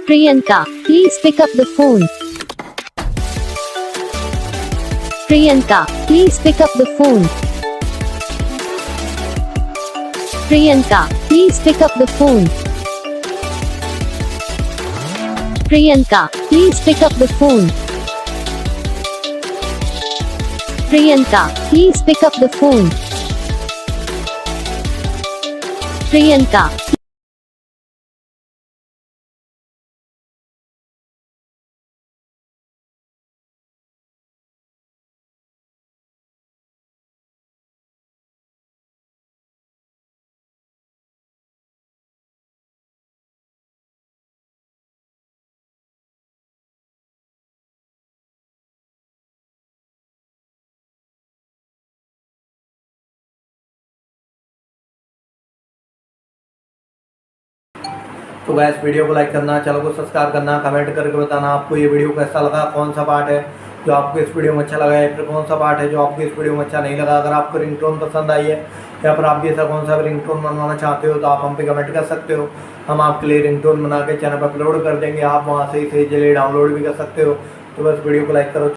Priyanka, please pick up the phone. Priyanka, please pick up the phone. Priyanka, please pick up the phone. Priyanka, please pick up the phone. Priyanka, please pick up the phone. Priyanka. तो gas video को like करना, channel को subscribe करना, comment करके बताना आपको ये video कैसा लगा, कौन सा पार्ट है जो आपको इस वीडियो में अच्छा लगा है, फिर कौन सा पार्ट है जो आपको इस वीडियो में अच्छा नहीं लगा। अगर आपको रिंगटोन पसंद आई है या फिर आप भी ऐसा कौन सा रिंगटोन बनवाना चाहते हो तो आप हम पे कमेंट कर सकते हो। हम आपके लिए रिंगटोन बना के चैनल पर अपलोड कर देंगे, आप वहाँ से इसे इजीली डाउनलोड भी कर सकते हो। तो बस वीडियो को लाइक करो।